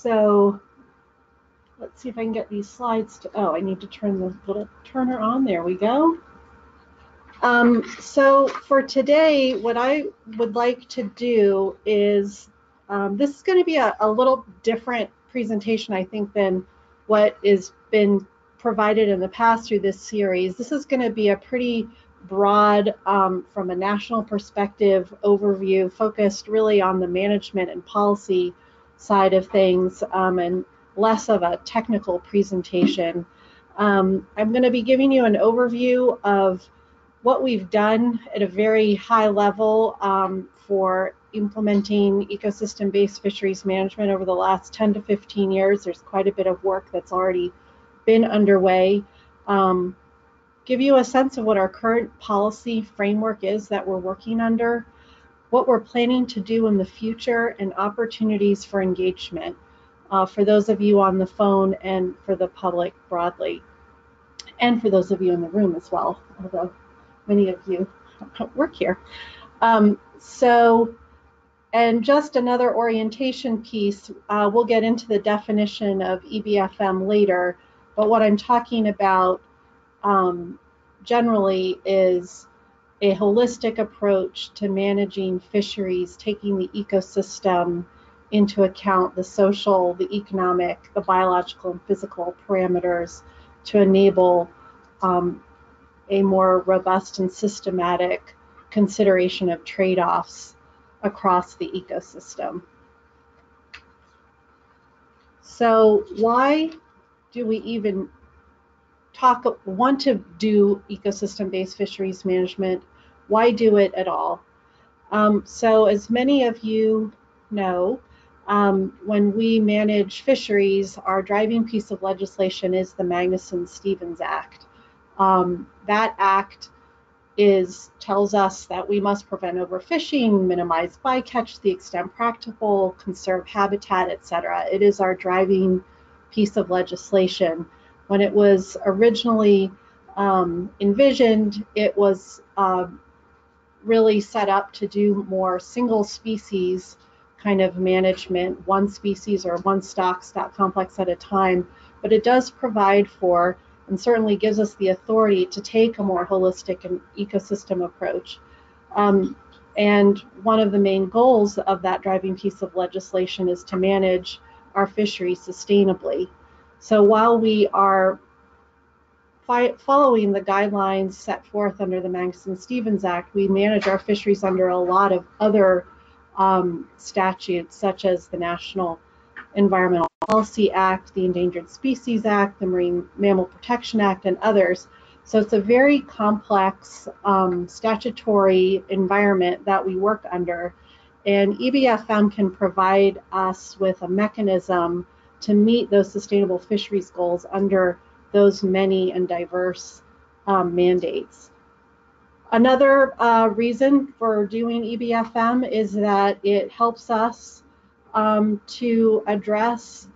So let's see if I can get these slides to, oh, I need to turn the little turner on. There we go. So for today, what I would like to do is, this is going to be a little different presentation, I think, than what has been provided in the past through this series. This is going to be a pretty broad, from a national perspective, overview, focused really on the management and policy side of things, and less of a technical presentation. I'm going to be giving you an overview of what we've done at a very high level for implementing ecosystem-based fisheries management over the last 10 to 15 years. There's quite a bit of work that's already been underway. Give you a sense of what our current policy framework is that we're working under, what we're planning to do in the future, and opportunities for engagement for those of you on the phone and for the public broadly, and for those of you in the room as well, although many of you work here. And just another orientation piece, we'll get into the definition of EBFM later, but what I'm talking about generally is a holistic approach to managing fisheries, taking the ecosystem into account, the social, the economic, the biological and physical parameters to enable a more robust and systematic consideration of trade-offs across the ecosystem. So why do we even want to do ecosystem-based fisheries management? Why do it at all? So as many of you know, when we manage fisheries, our driving piece of legislation is the Magnuson-Stevens Act. That act tells us that we must prevent overfishing, minimize bycatch to the extent practical, conserve habitat, etc. It is our driving piece of legislation. When it was originally envisioned, it was really set up to do more single species kind of management, one species or one stock complex at a time, but it does provide for and certainly gives us the authority to take a more holistic and ecosystem approach. And one of the main goals of that driving piece of legislation is to manage our fisheries sustainably. So while we are following the guidelines set forth under the Magnuson-Stevens Act, we manage our fisheries under a lot of other statutes, such as the National Environmental Policy Act, the Endangered Species Act, the Marine Mammal Protection Act, and others. So it's a very complex statutory environment that we work under, and EBFM can provide us with a mechanism to meet those sustainable fisheries goals under those many and diverse mandates. Another reason for doing EBFM is that it helps us to address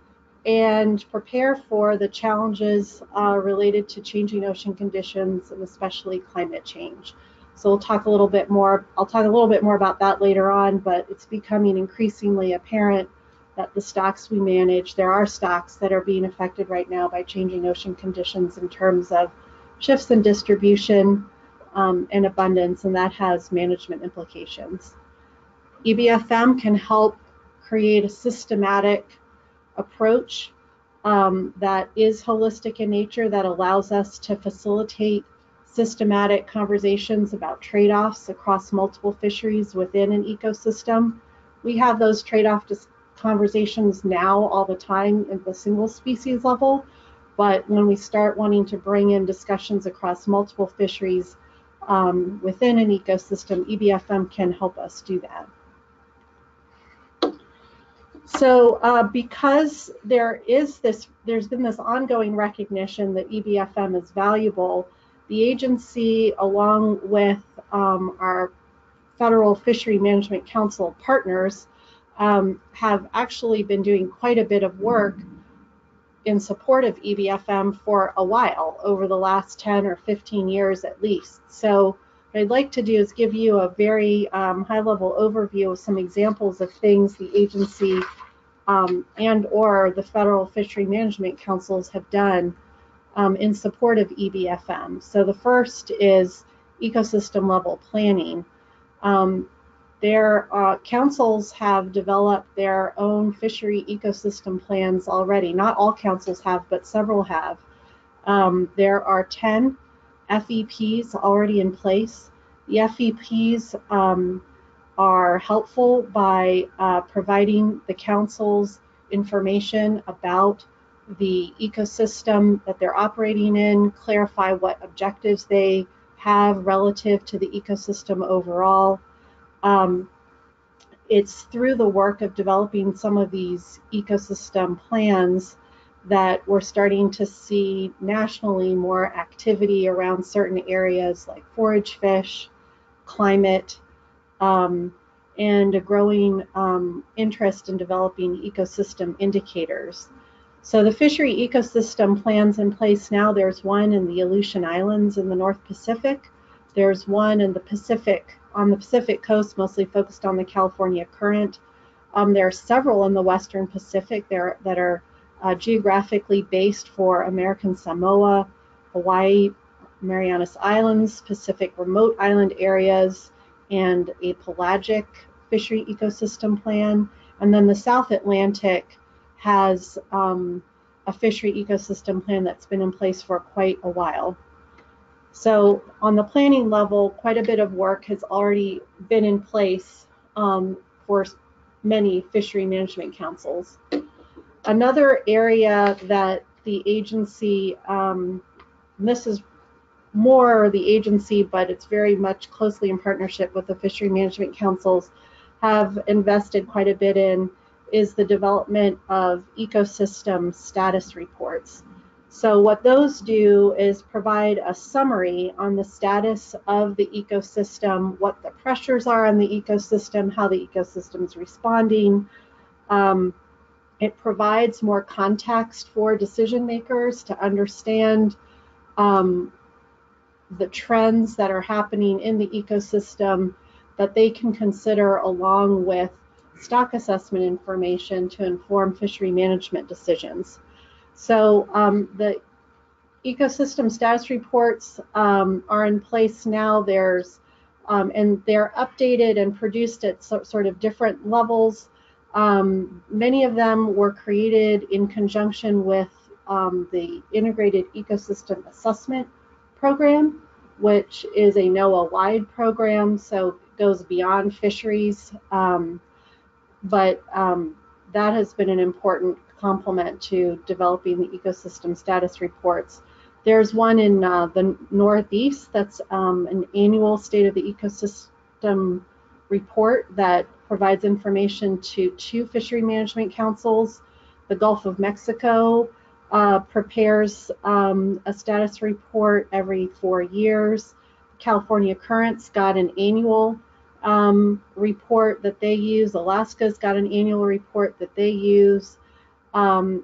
and prepare for the challenges related to changing ocean conditions and especially climate change. So we'll talk a little bit more, I'll talk a little bit more about that later on, but it's becoming increasingly apparent that the stocks we manage, there are stocks that are being affected right now by changing ocean conditions in terms of shifts in distribution and abundance, and that has management implications. EBFM can help create a systematic approach that is holistic in nature, that allows us to facilitate systematic conversations about trade-offs across multiple fisheries within an ecosystem. We have those trade-off conversations now all the time at the single species level, but when we start wanting to bring in discussions across multiple fisheries within an ecosystem, EBFM can help us do that. So because there's been this ongoing recognition that EBFM is valuable, the agency, along with our Federal Fishery Management Council partners, have actually been doing quite a bit of work in support of EBFM for a while, over the last 10 or 15 years at least. So what I'd like to do is give you a very high-level overview of some examples of things the agency and or the Federal Fishery Management Councils have done in support of EBFM. So the first is ecosystem level planning. Their councils have developed their own fishery ecosystem plans already. Not all councils have, but several have. There are 10 FEPs already in place. The FEPs are helpful by providing the councils information about the ecosystem that they're operating in, clarify what objectives they have relative to the ecosystem overall. It's through the work of developing some of these ecosystem plans that we're starting to see nationally more activity around certain areas like forage fish, climate, and a growing interest in developing ecosystem indicators. So the fishery ecosystem plans in place now, there's one in the Aleutian Islands in the North Pacific. There's one in the Pacific, on the Pacific coast, mostly focused on the California current. There are several in the Western Pacific there that are geographically based for American Samoa, Hawaii, Marianas Islands, Pacific remote island areas, and a pelagic fishery ecosystem plan. And then the South Atlantic has a fishery ecosystem plan that's been in place for quite a while. So on the planning level, quite a bit of work has already been in place for many fishery management councils. Another area that the agency, this is more the agency, but it's very much closely in partnership with the fishery management councils, have invested quite a bit in, is the development of ecosystem status reports. So what those do is provide a summary on the status of the ecosystem, what the pressures are on the ecosystem, how the ecosystem is responding. It provides more context for decision makers to understand the trends that are happening in the ecosystem that they can consider along with stock assessment information to inform fishery management decisions. So the ecosystem status reports are in place now. And they're updated and produced at sort of different levels. Many of them were created in conjunction with the Integrated Ecosystem Assessment Program, which is a NOAA-wide program, so it goes beyond fisheries. But that has been an important complement to developing the ecosystem status reports. There's one in the Northeast that's an annual State of the Ecosystem report that provides information to 2 fishery management councils. The Gulf of Mexico prepares a status report every 4 years. California Currents got an annual report that they use. Alaska's got an annual report that they use. And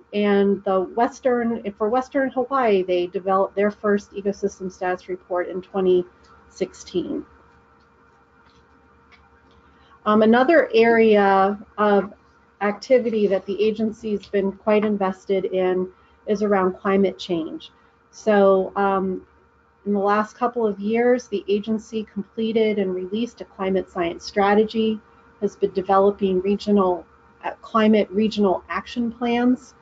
for Western Hawaii, they developed their first ecosystem status report in 2016. Another area of activity that the agency's been quite invested in is around climate change. So in the last couple of years, the agency completed and released a climate science strategy, has been developing climate regional action plans.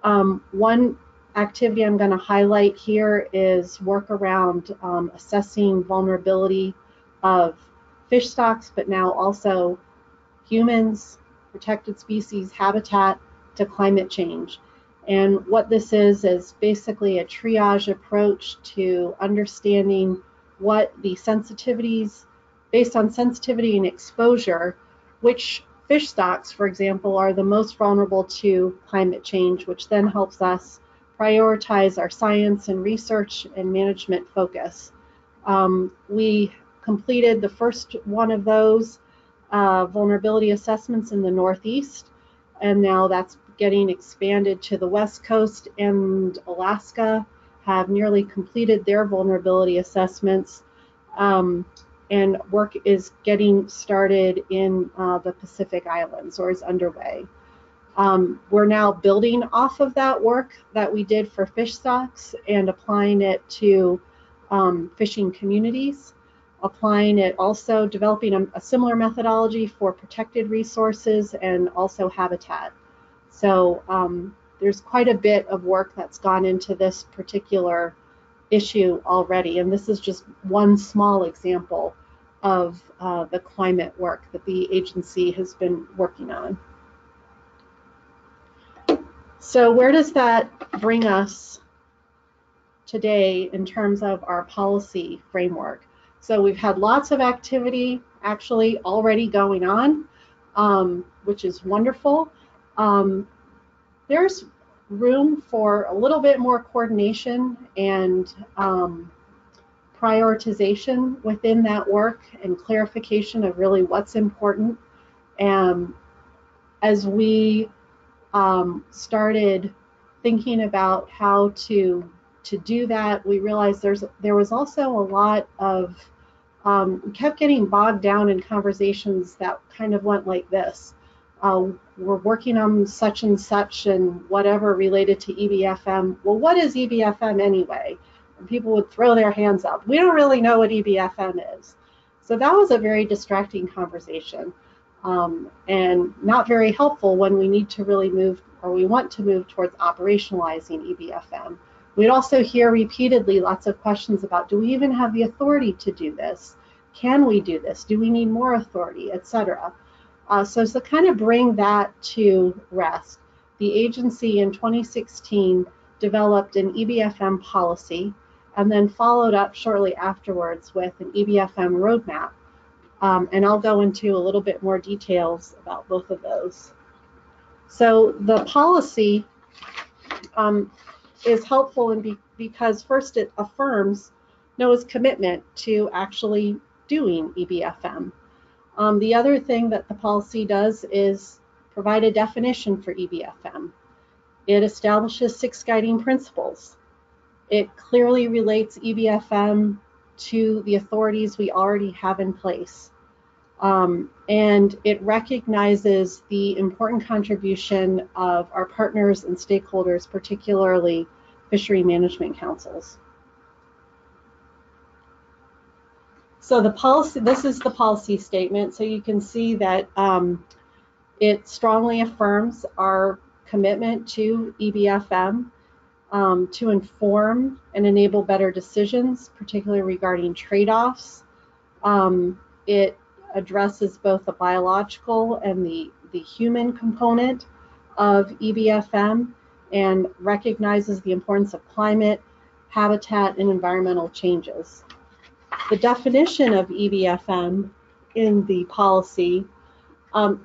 One activity I'm going to highlight here is work around assessing vulnerability of fish stocks, but now also humans, protected species, habitat to climate change. And what this is basically a triage approach to understanding what the sensitivities, based on sensitivity and exposure, which fish stocks, for example, are the most vulnerable to climate change, which then helps us prioritize our science and research and management focus. We completed the first one of those vulnerability assessments in the Northeast, and now that's getting expanded to the West Coast, and Alaska have nearly completed their vulnerability assessments, and work is getting started in the Pacific Islands, or is underway. We're now building off of that work that we did for fish stocks and applying it to fishing communities, applying it also, developing a similar methodology for protected resources and also habitat. So there's quite a bit of work that's gone into this particular issue already, and this is just one small example of the climate work that the agency has been working on. So where does that bring us today in terms of our policy framework? So we've had lots of activity actually already going on, which is wonderful. There's room for a little bit more coordination and prioritization within that work and clarification of really what's important. As we started thinking about how to do that, we realized there was also a lot of, we kept getting bogged down in conversations that kind of went like this. We're working on such and such and whatever related to EBFM. Well, what is EBFM anyway? And people would throw their hands up. We don't really know what EBFM is. So that was a very distracting conversation and not very helpful when we need to really move, or we want to move towards operationalizing EBFM. We'd also hear repeatedly lots of questions about, do we even have the authority to do this? Can we do this? Do we need more authority, etc.? So to kind of bring that to rest, the agency in 2016 developed an EBFM policy and then followed up shortly afterwards with an EBFM roadmap. And I'll go into a little bit more details about both of those. So the policy is helpful because first it affirms NOAA's commitment to actually doing EBFM. The other thing that the policy does is provide a definition for EBFM. It establishes 6 guiding principles. It clearly relates EBFM to the authorities we already have in place. And it recognizes the important contribution of our partners and stakeholders, particularly fishery management councils. So the policy, this is the policy statement. So you can see that it strongly affirms our commitment to EBFM to inform and enable better decisions, particularly regarding trade-offs. It addresses both the biological and the human component of EBFM and recognizes the importance of climate, habitat, and environmental changes. The definition of EBFM in the policy,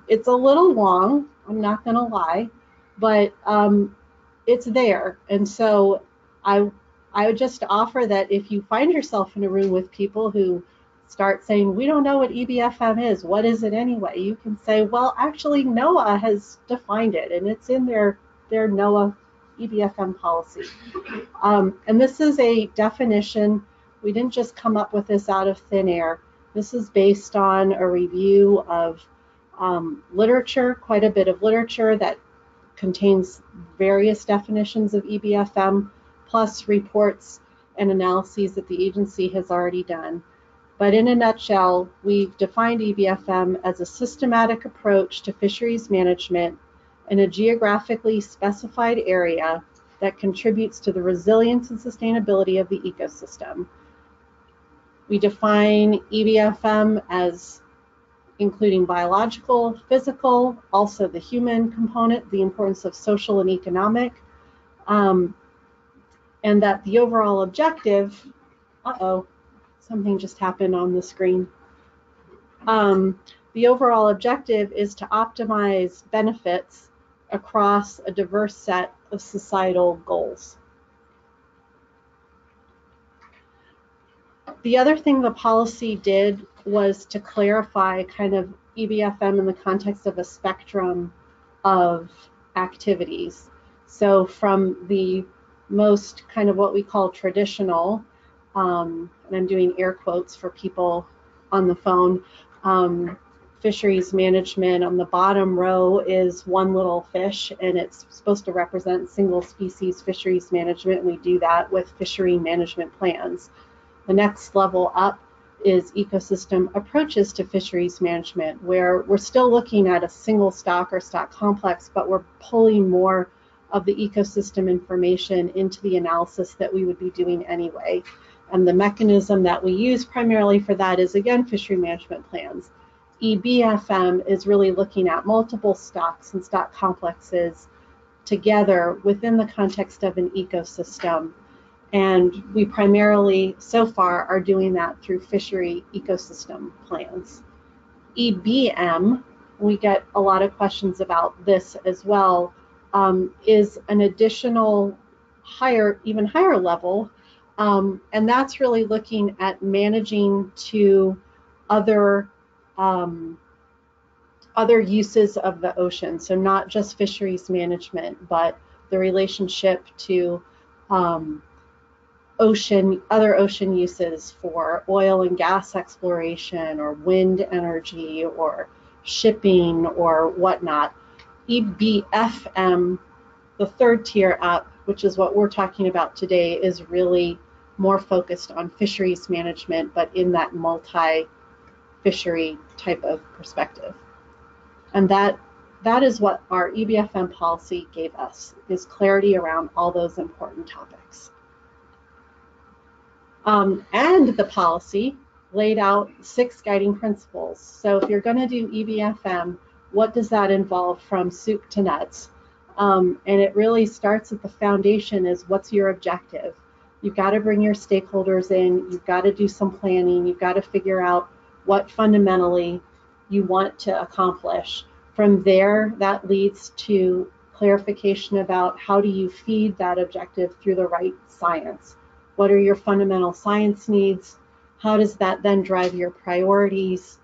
it's a little long, I'm not going to lie, but it's there. And so I would just offer that if you find yourself in a room with people who start saying, we don't know what EBFM is, what is it anyway? You can say, well, actually NOAA has defined it and it's in their NOAA EBFM policy. And this is a definition. We didn't just come up with this out of thin air. This is based on a review of literature, quite a bit of literature that contains various definitions of EBFM, plus reports and analyses that the agency has already done. But in a nutshell, we've defined EBFM as a systematic approach to fisheries management in a geographically specified area that contributes to the resilience and sustainability of the ecosystem. We define EBFM as including biological, physical, also the human component, the importance of social and economic, and that the overall objective, something just happened on the screen. The overall objective is to optimize benefits across a diverse set of societal goals. The other thing the policy did was to clarify kind of EBFM in the context of a spectrum of activities. So from the most kind of what we call traditional, and I'm doing air quotes for people on the phone, fisheries management. On the bottom row is one little fish, and it's supposed to represent single species fisheries management. We do that with fishery management plans. The next level up is ecosystem approaches to fisheries management, where we're still looking at a single stock or stock complex, but we're pulling more of the ecosystem information into the analysis that we would be doing anyway. And the mechanism that we use primarily for that is, again, fishery management plans. EBFM is really looking at multiple stocks and stock complexes together within the context of an ecosystem. And we primarily, so far, are doing that through fishery ecosystem plans. EBM, we get a lot of questions about this as well, is an additional even higher level, and that's really looking at managing to other uses of the ocean. So not just fisheries management, but the relationship to other ocean uses for oil and gas exploration or wind energy or shipping or whatnot. EBFM, the third tier up, which is what we're talking about today, is really more focused on fisheries management, but in that multi-fishery type of perspective. And that is what our EBFM policy gave us, is clarity around all those important topics. And the policy laid out 6 guiding principles. So if you're going to do EBFM, what does that involve from soup to nuts? And it really starts at the foundation is, what's your objective? You've got to bring your stakeholders in, you've got to do some planning, you've got to figure out what fundamentally you want to accomplish. From there, that leads to clarification about how do you feed that objective through the right science. What are your fundamental science needs? How does that then drive your priorities?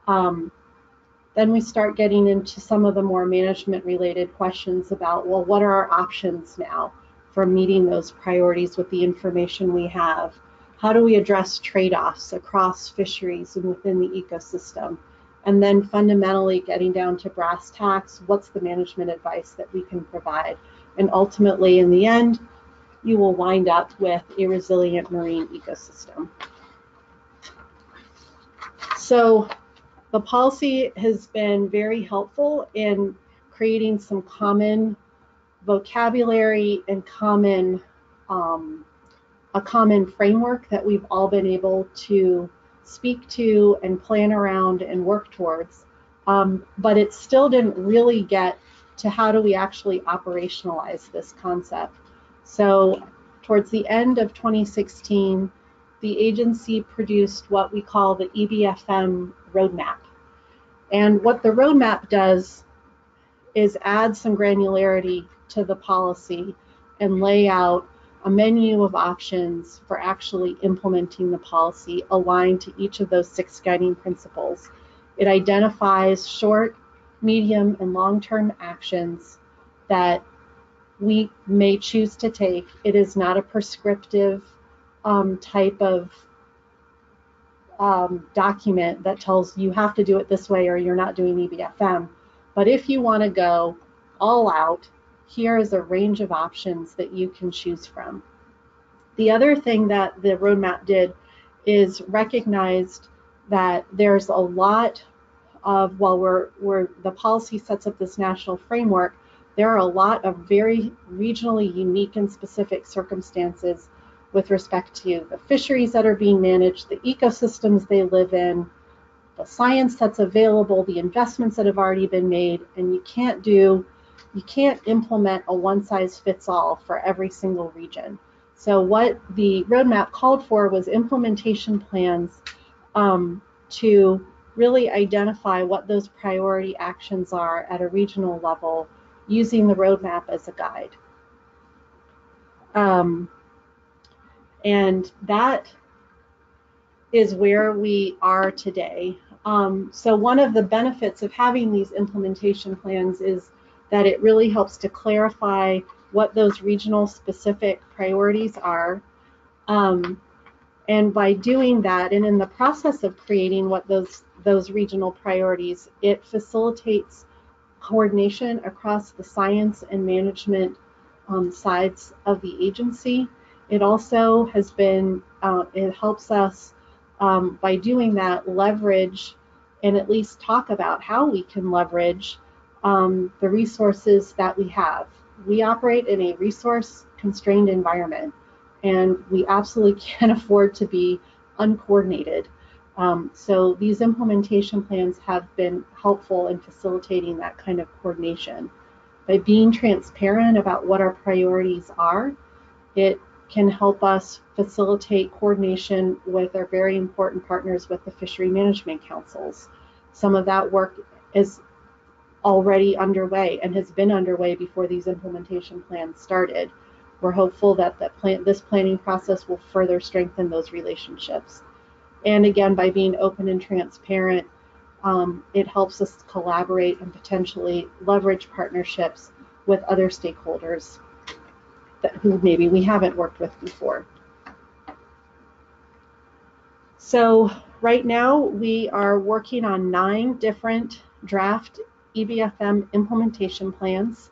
Then we start getting into some of the more management-related questions about, well, what are our options now for meeting those priorities with the information we have? How do we address trade-offs across fisheries and within the ecosystem? And then fundamentally getting down to brass tacks, what's the management advice that we can provide? And ultimately, in the end, you will wind up with a resilient marine ecosystem. So the policy has been very helpful in creating some common vocabulary and a common framework that we've all been able to speak to and plan around and work towards. But it still didn't really get to how do we actually operationalize this concept. So towards the end of 2016, the agency produced what we call the EBFM Roadmap. And what the roadmap does is add some granularity to the policy and lay out a menu of options for actually implementing the policy aligned to each of those 6 guiding principles. It identifies short, medium, and long-term actions that we may choose to take. It is not a prescriptive type of document that tells you have to do it this way or you're not doing EBFM. But if you want to go all out, here is a range of options that you can choose from. The other thing that the roadmap did is recognized that there's a lot of, while the policy sets up this national framework, there are a lot of very regionally unique and specific circumstances with respect to the fisheries that are being managed, the ecosystems they live in, the science that's available, the investments that have already been made, and you can't implement a one-size-fits-all for every single region. So what the roadmap called for was implementation plans to really identify what those priority actions are at a regional level, using the roadmap as a guide. And that is where we are today. So one of the benefits of having these implementation plans is that it really helps to clarify what those regional specific priorities are. And by doing that, and in the process of creating what those regional priorities, it facilitates coordination across the science and management sides of the agency. It also has been, it helps us by doing that leverage and at least talk about how we can leverage the resources that we have. We operate in a resource constrained environment, and we absolutely can't afford to be uncoordinated. So these implementation plans have been helpful in facilitating that kind of coordination. By being transparent about what our priorities are, it can help us facilitate coordination with our very important partners with the fishery management councils. Some of that work is already underway and has been underway before these implementation plans started. We're hopeful that this planning process will further strengthen those relationships. And again, by being open and transparent, it helps us collaborate and potentially leverage partnerships with other stakeholders who maybe we haven't worked with before. So right now we are working on 9 different draft EBFM implementation plans,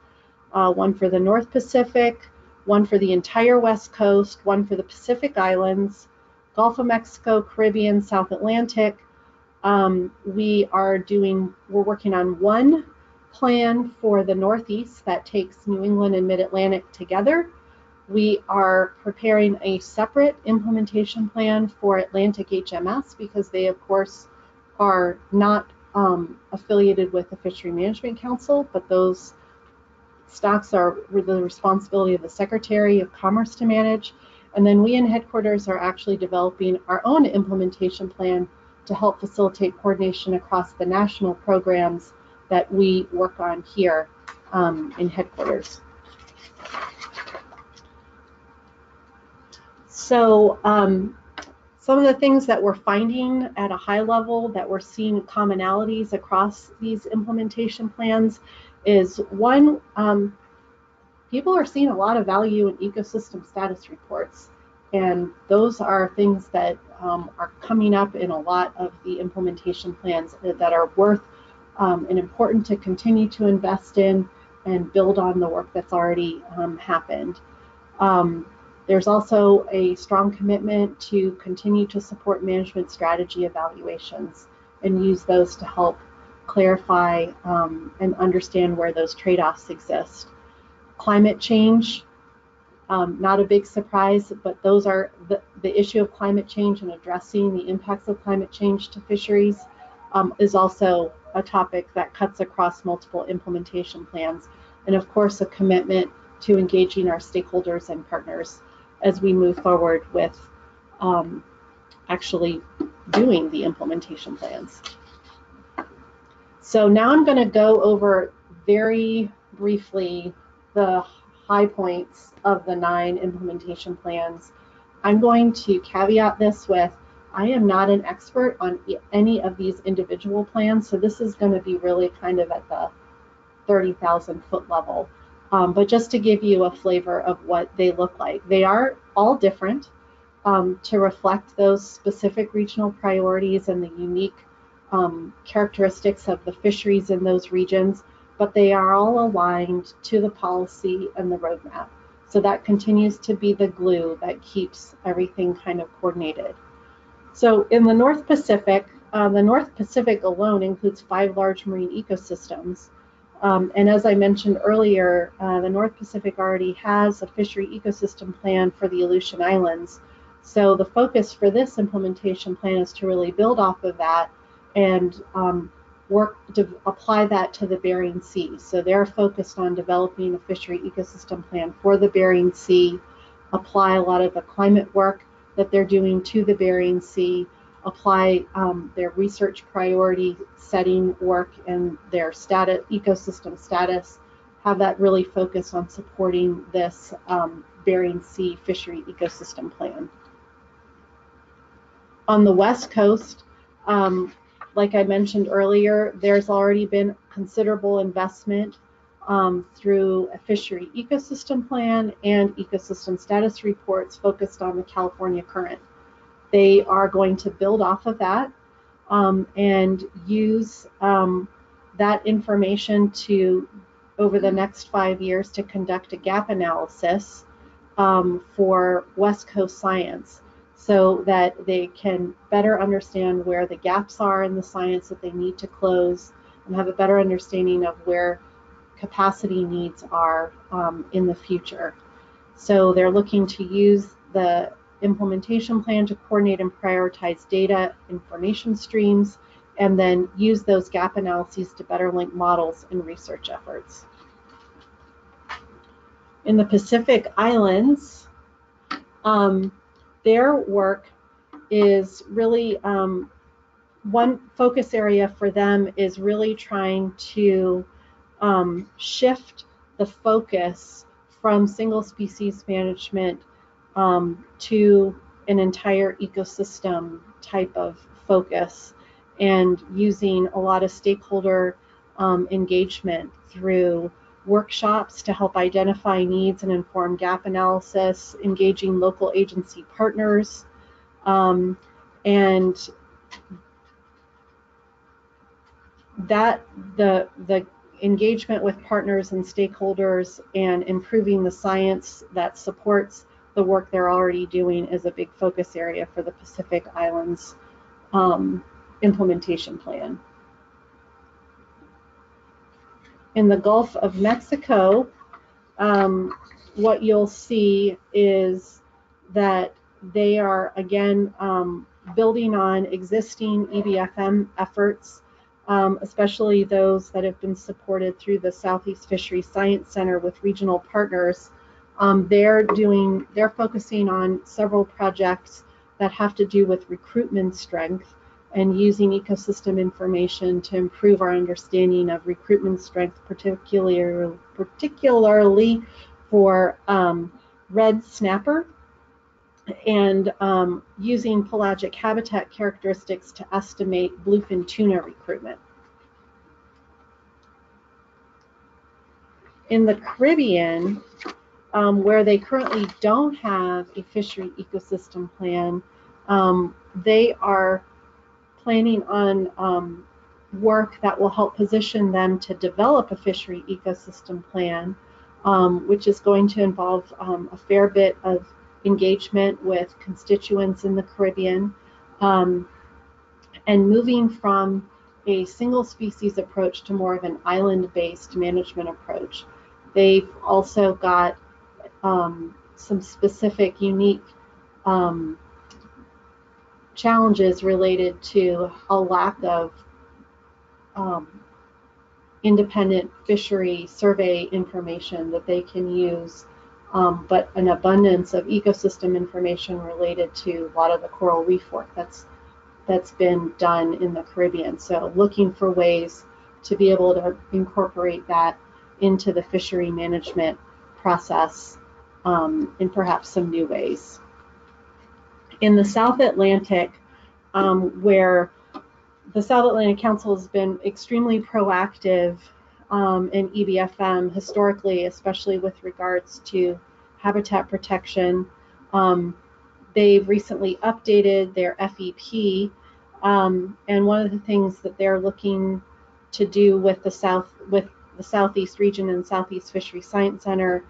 one for the North Pacific, one for the entire West Coast, one for the Pacific Islands, Gulf of Mexico, Caribbean, South Atlantic. We're working on one plan for the Northeast that takes New England and Mid-Atlantic together. We are preparing a separate implementation plan for Atlantic HMS because they, of course, are not affiliated with the Fishery Management Council, but those stocks are the responsibility of the Secretary of Commerce to manage. And then we in headquarters are actually developing our own implementation plan to help facilitate coordination across the national programs that we work on here in headquarters. So some of the things that we're finding at a high level that we're seeing commonalities across these implementation plans is one, people are seeing a lot of value in ecosystem status reports, and those are things that are coming up in a lot of the implementation plans that are worth and important to continue to invest in and build on the work that's already happened. There's also a strong commitment to continue to support management strategy evaluations and use those to help clarify and understand where those trade-offs exist. Climate change, not a big surprise, but those are the issue of climate change and addressing the impacts of climate change to fisheries is also a topic that cuts across multiple implementation plans. And of course, a commitment to engaging our stakeholders and partners as we move forward with actually doing the implementation plans. So now I'm going to go over very briefly the high points of the 9 implementation plans. I'm going to caveat this with, I am not an expert on any of these individual plans, so this is going to be really kind of at the 30,000 foot level. But just to give you a flavor of what they look like. They are all different to reflect those specific regional priorities and the unique characteristics of the fisheries in those regions, but they are all aligned to the policy and the roadmap. So that continues to be the glue that keeps everything kind of coordinated. So in the North Pacific alone includes 5 large marine ecosystems. And as I mentioned earlier, the North Pacific already has a fishery ecosystem plan for the Aleutian Islands. So the focus for this implementation plan is to really build off of that and work to apply that to the Bering Sea. So they're focused on developing a fishery ecosystem plan for the Bering Sea, apply a lot of the climate work that they're doing to the Bering Sea, apply their research priority setting work and their ecosystem status, have that really focus on supporting this Bering Sea fishery ecosystem plan. On the West Coast, like I mentioned earlier, there's already been considerable investment through a fishery ecosystem plan and ecosystem status reports focused on the California current. They are going to build off of that and use that information to, over the next 5 years, to conduct a gap analysis for West Coast science, so that they can better understand where the gaps are in the science that they need to close, and have a better understanding of where capacity needs are in the future. So they're looking to use the implementation plan to coordinate and prioritize data information streams, and then use those gap analyses to better link models and research efforts. In the Pacific Islands, their work is really, one focus area for them is really trying to shift the focus from single species management to an entire ecosystem type of focus, and using a lot of stakeholder engagement through workshops to help identify needs and inform gap analysis, engaging local agency partners, and that the engagement with partners and stakeholders and improving the science that supports the work they're already doing is a big focus area for the Pacific Islands implementation plan. In the Gulf of Mexico, what you'll see is that they are, again, building on existing EBFM efforts, especially those that have been supported through the Southeast Fisheries Science Center with regional partners. They're focusing on several projects that have to do with recruitment strength, and using ecosystem information to improve our understanding of recruitment strength, particularly for red snapper, and using pelagic habitat characteristics to estimate bluefin tuna recruitment. In the Caribbean, where they currently don't have a fishery ecosystem plan, they are planning on work that will help position them to develop a fishery ecosystem plan, which is going to involve a fair bit of engagement with constituents in the Caribbean, and moving from a single species approach to more of an island-based management approach. They've also got some specific unique challenges related to a lack of independent fishery survey information that they can use, but an abundance of ecosystem information related to a lot of the coral reef work that's been done in the Caribbean. So looking for ways to be able to incorporate that into the fishery management process in perhaps some new ways. In the South Atlantic, where the South Atlantic Council has been extremely proactive in EBFM historically, especially with regards to habitat protection. They've recently updated their FEP, and one of the things that they're looking to do with the Southeast region and Southeast Fisheries Science Center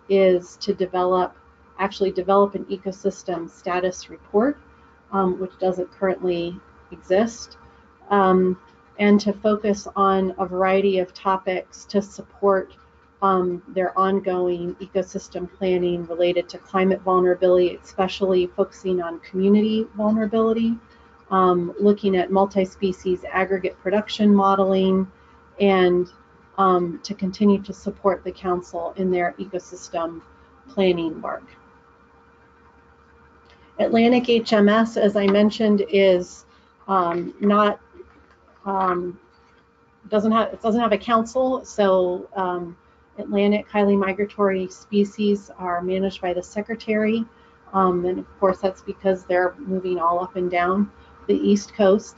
is to actually develop an ecosystem status report, which doesn't currently exist, and to focus on a variety of topics to support their ongoing ecosystem planning related to climate vulnerability, especially focusing on community vulnerability, looking at multi-species aggregate production modeling, and to continue to support the Council in their ecosystem planning work. Atlantic HMS, as I mentioned, is doesn't have a council, so Atlantic highly migratory species are managed by the Secretary, and of course that's because they're moving all up and down the East Coast.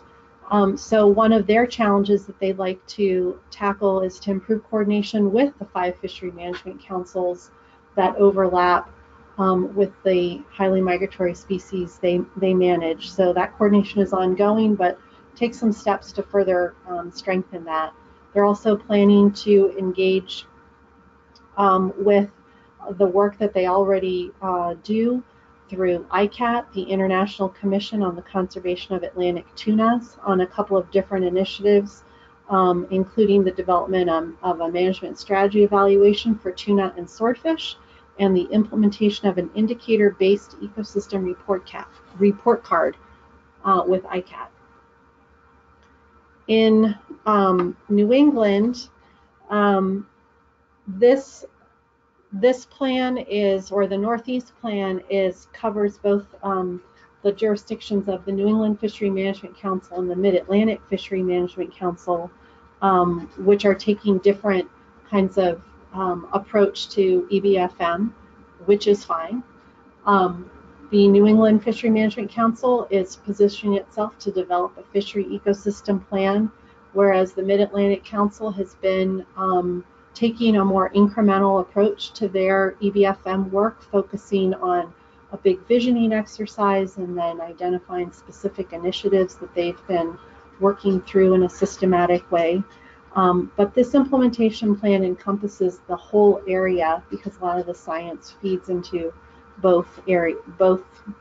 So one of their challenges that they'd like to tackle is to improve coordination with the 5 fishery management councils that overlap with the highly migratory species they manage. So that coordination is ongoing, but take some steps to further strengthen that. They're also planning to engage with the work that they already do through ICAT, the International Commission on the Conservation of Atlantic Tunas, on a couple of different initiatives, including the development of a management strategy evaluation for tuna and swordfish, and the implementation of an indicator-based ecosystem report card with ICAT. In New England, this plan is, or the Northeast plan is, covers both the jurisdictions of the New England Fishery Management Council and the Mid-Atlantic Fishery Management Council, which are taking different kinds of approach to EBFM, which is fine. The New England Fishery Management Council is positioning itself to develop a fishery ecosystem plan, whereas the Mid-Atlantic Council has been taking a more incremental approach to their EBFM work, focusing on a big visioning exercise and then identifying specific initiatives that they've been working through in a systematic way. But this implementation plan encompasses the whole area because a lot of the science feeds into both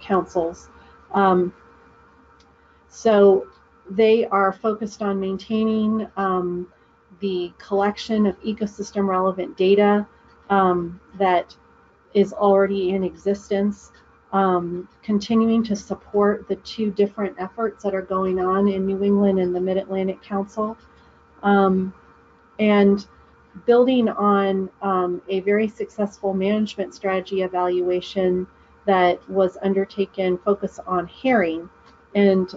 councils. So they are focused on maintaining the collection of ecosystem relevant data that is already in existence, continuing to support the two different efforts that are going on in New England and the Mid-Atlantic Council, and building on a very successful management strategy evaluation that was undertaken focused on herring, and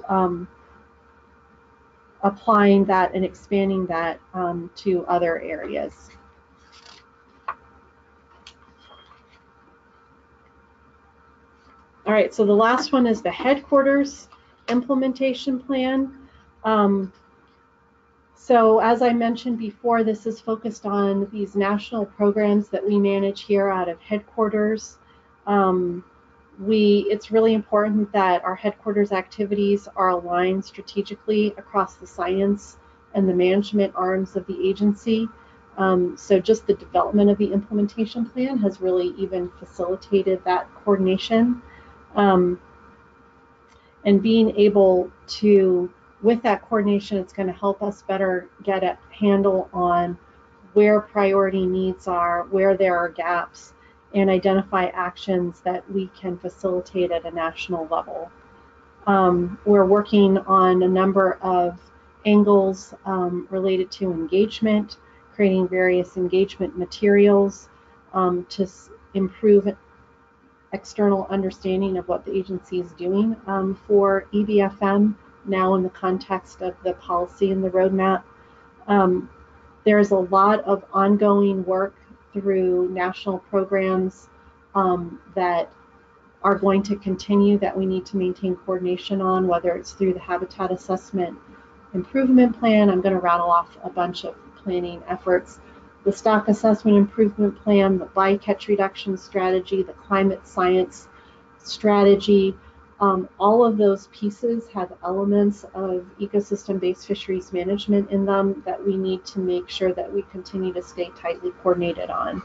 applying that and expanding that to other areas. All right, so the last one is the headquarters implementation plan. So as I mentioned before, this is focused on these national programs that we manage here out of headquarters. It's really important that our headquarters activities are aligned strategically across the science and the management arms of the agency. So just the development of the implementation plan has really even facilitated that coordination. And being able to, with that coordination, it's going to help us better get a handle on where priority needs are, where there are gaps, and identify actions that we can facilitate at a national level. We're working on a number of angles related to engagement, creating various engagement materials to improve external understanding of what the agency is doing for EBFM, now in the context of the policy and the roadmap. There's a lot of ongoing work through national programs that are going to continue that we need to maintain coordination on, whether it's through the Habitat Assessment Improvement Plan. I'm going to rattle off a bunch of planning efforts. The Stock Assessment Improvement Plan, the Bycatch Reduction Strategy, the Climate Science Strategy. All of those pieces have elements of ecosystem-based fisheries management in them that we need to make sure that we continue to stay tightly coordinated on.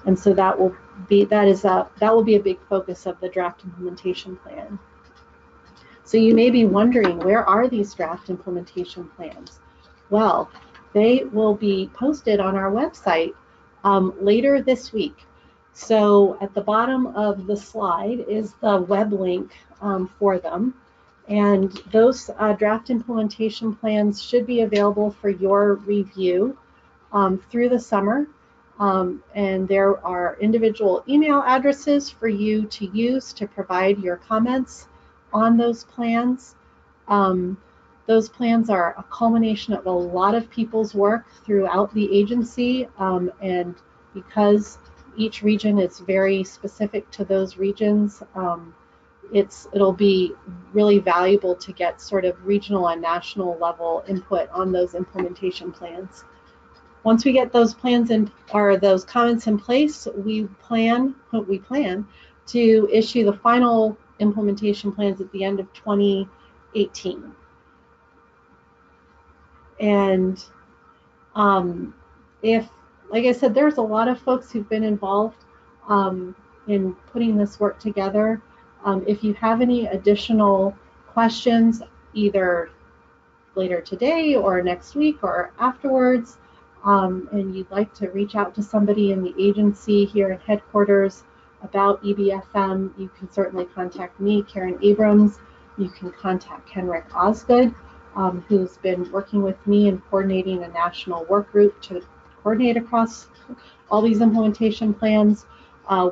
And so that will be a big focus of the draft implementation plan. So you may be wondering, where are these draft implementation plans? Well, they will be posted on our website later this week. So at the bottom of the slide is the web link for them. And those draft implementation plans should be available for your review through the summer. And there are individual email addresses for you to use to provide your comments on those plans. Those plans are a culmination of a lot of people's work throughout the agency, and because each region is very specific to those regions, it'll be really valuable to get sort of regional and national level input on those implementation plans. Once we get those plans in, or those comments in place, we plan to issue the final implementation plans at the end of 2018. And if, like I said, there's a lot of folks who've been involved in putting this work together. If you have any additional questions, either later today or next week or afterwards, and you'd like to reach out to somebody in the agency here at headquarters about EBFM, you can certainly contact me, Karen Abrams. You can contact Kenrick Osgood, who's been working with me and coordinating a national work group to coordinate across all these implementation plans.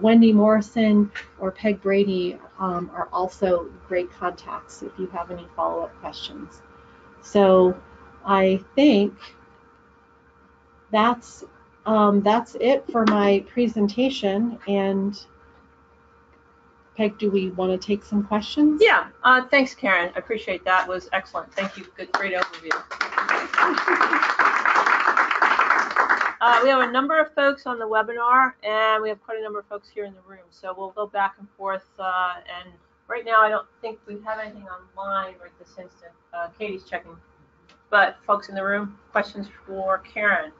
Wendy Morrison or Peg Brady are also great contacts if you have any follow-up questions. So I think that's it for my presentation. And Peg, do we want to take some questions? Yeah, thanks, Karen. I appreciate that. It was excellent. Thank you. Good, great overview. We have a number of folks on the webinar, and we have quite a number of folks here in the room. So we'll go back and forth. And right now, I don't think we have anything online right this instant. Katie's checking. But folks in the room, questions for Karen?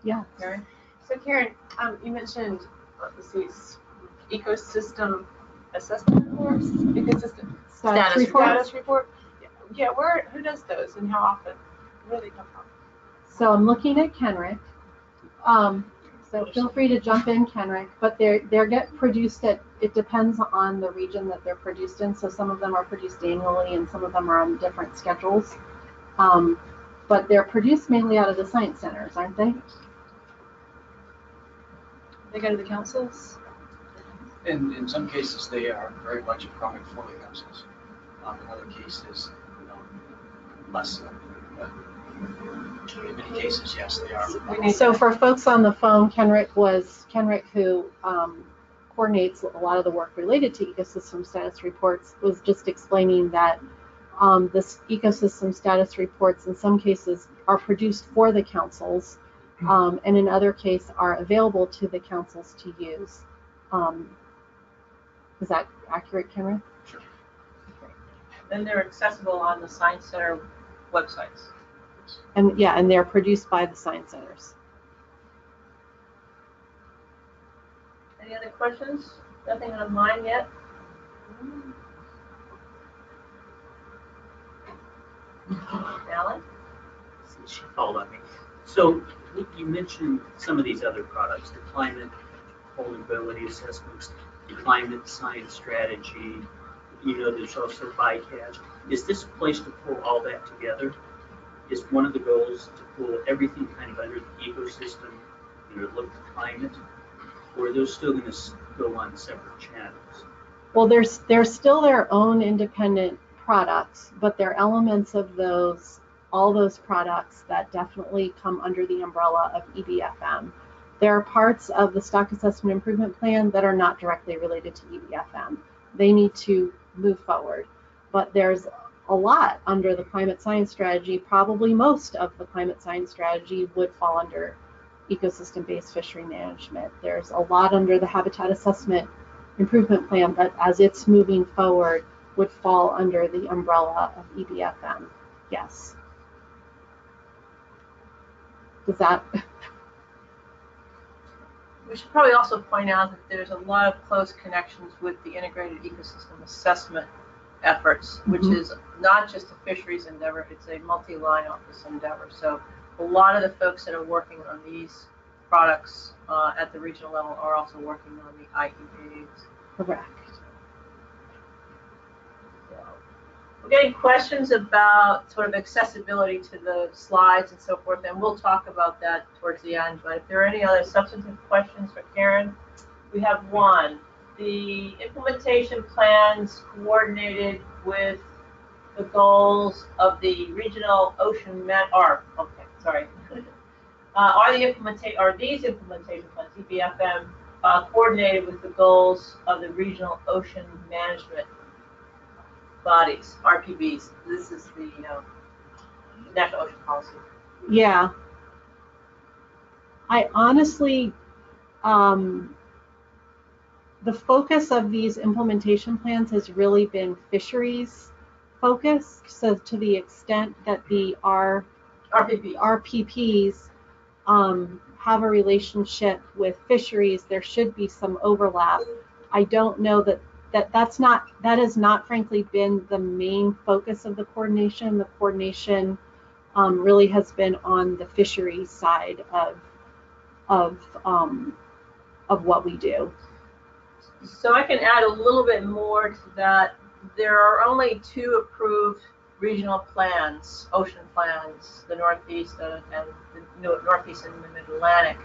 Yeah. Karen? So Karen, you mentioned, let's see, ecosystem assessment reports, ecosystem status report. Yeah, who does those and how often? Where do they come from? So I'm looking at Kenrick. So feel free to jump in, Kenrick. But they get produced at, it depends on the region that they're produced in. So some of them are produced annually and some of them are on different schedules. But they're produced mainly out of the science centers, aren't they? They go to the councils? In some cases, they are very much a product for the councils. In other cases, less so. But in many cases, yes, they are. So for folks on the phone, Kenrick who coordinates a lot of the work related to ecosystem status reports, was just explaining that this ecosystem status reports in some cases are produced for the councils, and in other cases are available to the councils to use. Is that accurate, Cameron? Sure. Then they're accessible on the Science Center websites. And yeah, and they're produced by the science centers. Any other questions? Nothing online yet? Alan? Since she called on me. So you mentioned some of these other products, the climate vulnerability assessments, the climate science strategy, there's also BICAD. Is this a place to pull all that together? Is one of the goals to pull everything kind of under the ecosystem, look at climate, or are those still going to go on separate channels? Well, they're still their own independent products, but they're elements of all those products that definitely come under the umbrella of EBFM. There are parts of the Stock Assessment Improvement Plan that are not directly related to EBFM. They need to move forward, but there's a lot under the climate science strategy. Probably most of the climate science strategy would fall under ecosystem-based fishery management. There's a lot under the Habitat Assessment Improvement Plan that, as it's moving forward, would fall under the umbrella of EBFM. Yes. Does that? We should probably also point out that there's a lot of close connections with the integrated ecosystem assessment efforts, which is not just a fisheries endeavor, it's a multi-line office endeavor. So a lot of the folks that are working on these products at the regional level are also working on the IEAs. Correct. So we're getting questions about sort of accessibility to the slides and so forth, and we'll talk about that towards the end. But if there are any other substantive questions for Karen, we have one. The implementation plans coordinated with the goals of the regional ocean are these implementation plans, EBFM, coordinated with the goals of the regional ocean management bodies, RPBs? This is the National Ocean Policy. Yeah. I honestly, the focus of these implementation plans has really been fisheries focused. So to the extent that the RPPs have a relationship with fisheries, there should be some overlap. I don't know that that has not frankly been the main focus of the coordination. The coordination really has been on the fisheries side of what we do. So I can add a little bit more to that. There are only 2 approved regional plans, ocean plans, the Northeast and the Northeast and the Mid-Atlantic.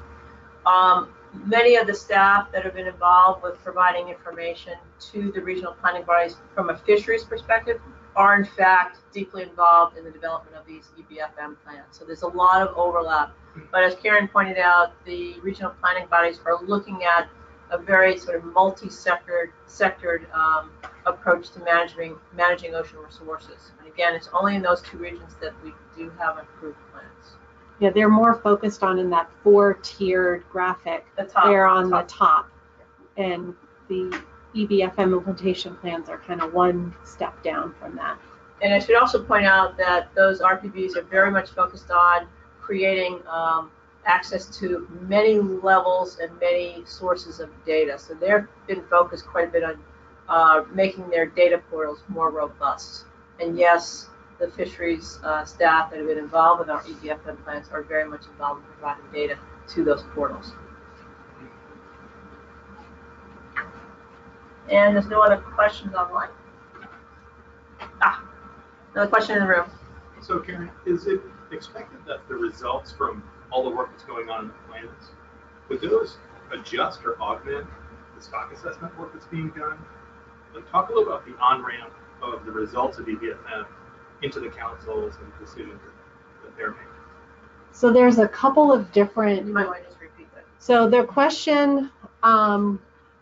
Many of the staff that have been involved with providing information to the regional planning bodies from a fisheries perspective are in fact deeply involved in the development of these EBFM plans. So there's a lot of overlap. But as Karen pointed out, the regional planning bodies are looking at a very sort of multi-sectored approach to managing ocean resources. And again, it's only in those 2 regions that we do have approved plans. Yeah, they're more focused on in that 4-tiered graphic. They're on the top. And the EBFM implementation plans are kind of one step down from that. And I should also point out that those RPBs are very much focused on creating access to many levels and many sources of data. So they've been focused quite a bit on making their data portals more robust. And yes, the fisheries staff that have been involved with our EBFM plans are very much involved in providing data to those portals. And there's no other questions online. Another question in the room. So Karen, is it expected that the results from all the work that's going on in the plans, would those adjust or augment the stock assessment work that's being done? Like, talk a little about the on-ramp of the results of EBFM into the councils and decisions that they're making. So there's a couple of different. You might want to just repeat that. So their question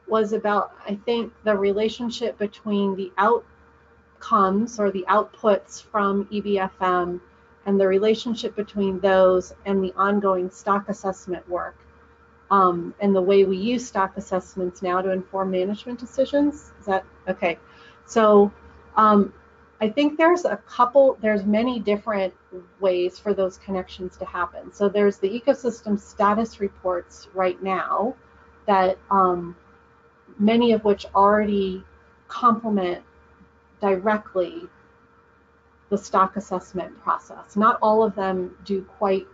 was about, I think, the relationship between the outcomes or the outputs from EBFM and the relationship between those and the ongoing stock assessment work, and the way we use stock assessments now to inform management decisions. Is that okay? So I think there's many different ways for those connections to happen. So there's the ecosystem status reports right now that many of which already complement directly the stock assessment process. Not all of them do quite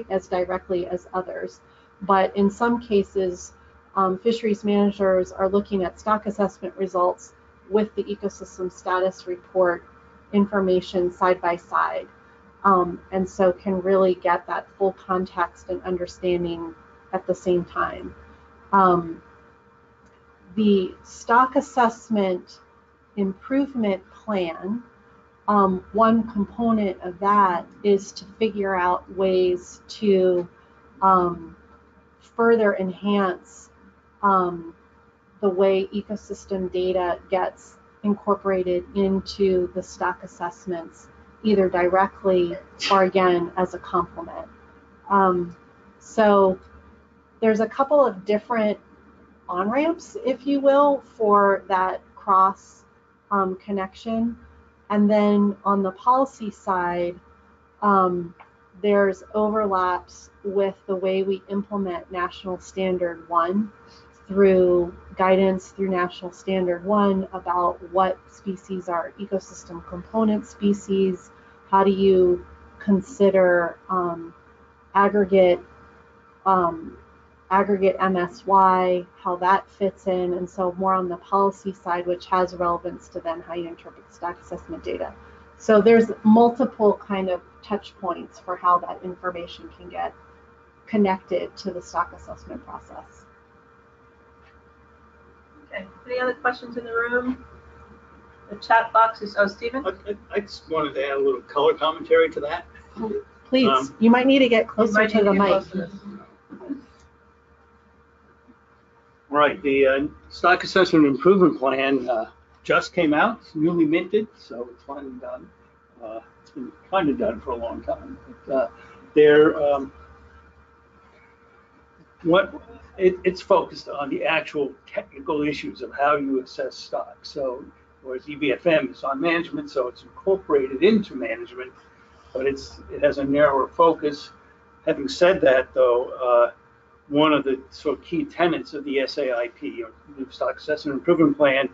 as directly as others, but in some cases, fisheries managers are looking at stock assessment results with the ecosystem status report information side by side, and so can really get that full context and understanding at the same time. The stock assessment improvement plan, one component of that is to figure out ways to further enhance the way ecosystem data gets incorporated into the stock assessments, either directly or again as a complement. So there's a couple of different on-ramps, if you will, for that cross connection. And then on the policy side, there's overlaps with the way we implement National Standard 1 through guidance through National Standard 1 about what species are ecosystem component species, how do you consider aggregate MSY, how that fits in, and so more on the policy side, which has relevance to then how you interpret the stock assessment data. So there's multiple kind of touch points for how that information can get connected to the stock assessment process. Okay, any other questions in the room? The chat box is, Stephen? I just wanted to add a little color commentary to that. Please, you might need to get closer to the mic. Right, the stock assessment improvement plan just came out, it's newly minted, so it's finally done. It's been kind of done for a long time. But It's focused on the actual technical issues of how you assess stock. So, whereas EBFM is on management, so it's incorporated into management, but it has a narrower focus. Having said that, though, one of the sort of key tenets of the SAIP, or the Stock Assessment Improvement Plan,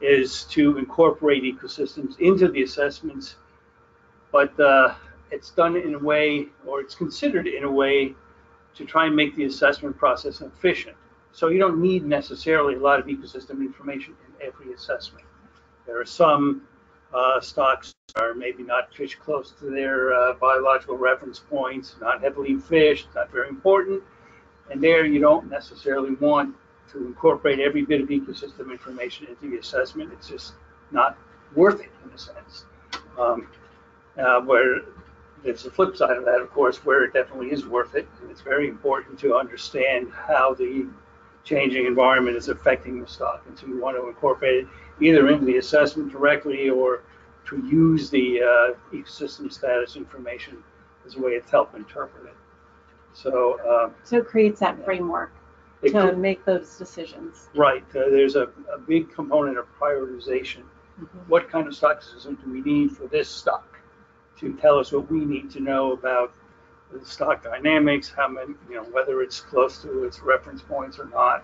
is to incorporate ecosystems into the assessments, but it's done in a way, or it's considered in a way, to try and make the assessment process efficient. So you don't need necessarily a lot of ecosystem information in every assessment. There are some stocks that are maybe not fished close to their biological reference points, not heavily fished, not very important, and there you don't necessarily want to incorporate every bit of ecosystem information into the assessment. It's just not worth it in a sense. Where there's the flip side of that, of course, where it definitely is worth it. And it's very important to understand how the changing environment is affecting the stock. And so you want to incorporate it either into the assessment directly or to use the ecosystem status information as a way to help interpret it. So it creates that framework to make those decisions. Right. There's a big component of prioritization. Mm-hmm. What kind of stock system do we need for this stock to tell us what we need to know about the stock dynamics, how many, whether it's close to its reference points or not,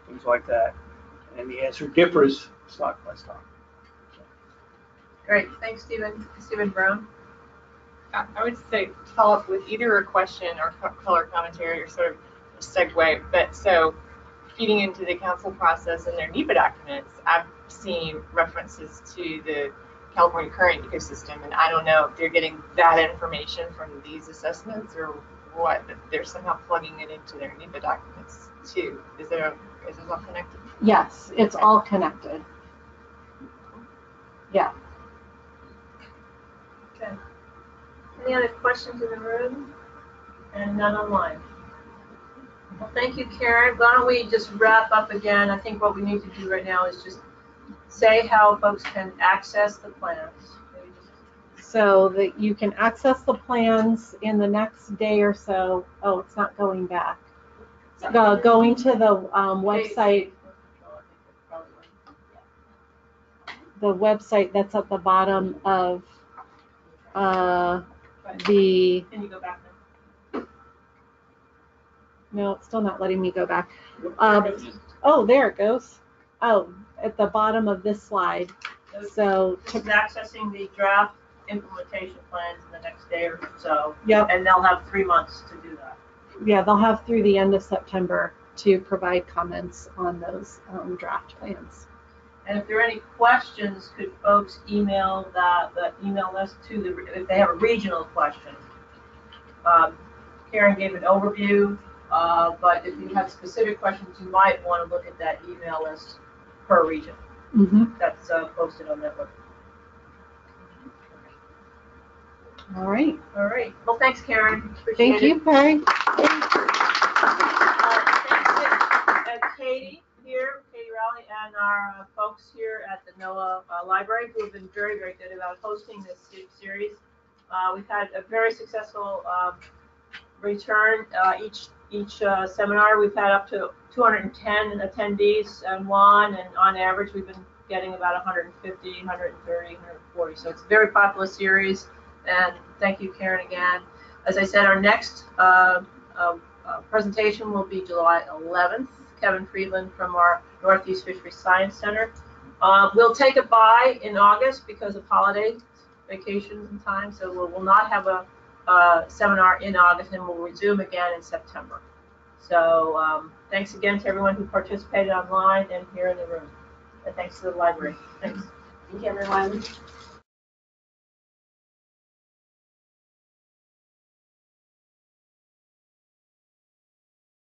things like that. And the answer differs stock by stock. Great. Thanks, Stephen. Stephen Brown. I would say follow up with either a question or color commentary or sort of a segue. But so feeding into the council process and their NEPA documents, I've seen references to the California current ecosystem, and I don't know if they're getting that information from these assessments or what, but they're somehow plugging it into their NEPA documents too. Is this all connected? Yes, it's all connected. Yeah. Okay. Any other questions in the room? And none online. Well, thank you, Karen. Why don't we just wrap up again? I think what we need to do right now is just say how folks can access the plans. So that you can access the plans in the next day or so. Oh, it's not going back. Going to the website. The website that's at the bottom of the. Can you go back there? No, it's still not letting me go back. Oh, there it goes. Oh, at the bottom of this slide. So this is accessing the draft implementation plans in the next day or so. Yep. And they'll have 3 months to do that. Yeah, they'll have through the end of September to provide comments on those draft plans. And if there are any questions, could folks email the email list to if they have a regional question. Karen gave an overview, but if you have specific questions, you might want to look at that email list per region. Mm-hmm. That's posted on that website. All right. All right. Well, thanks, Karen. Thank you, Perry. Thanks to Katie here, Katie Rowley, and our folks here at the NOAA Library who have been very, very good about hosting this series. We've had a very successful return each seminar. We've had up to 210 attendees and one, and on average we've been getting about 150, 130, 140. So it's a very popular series. And thank you, Karen, again. As I said, our next presentation will be July 11th. Kevin Friedland from our Northeast Fisheries Science Center. We'll take a bye in August because of holidays, vacations and time, so we'll not have a seminar in August, and we'll resume again in September. So thanks again to everyone who participated online and here in the room. And thanks to the library. Thanks. Thank you, everyone.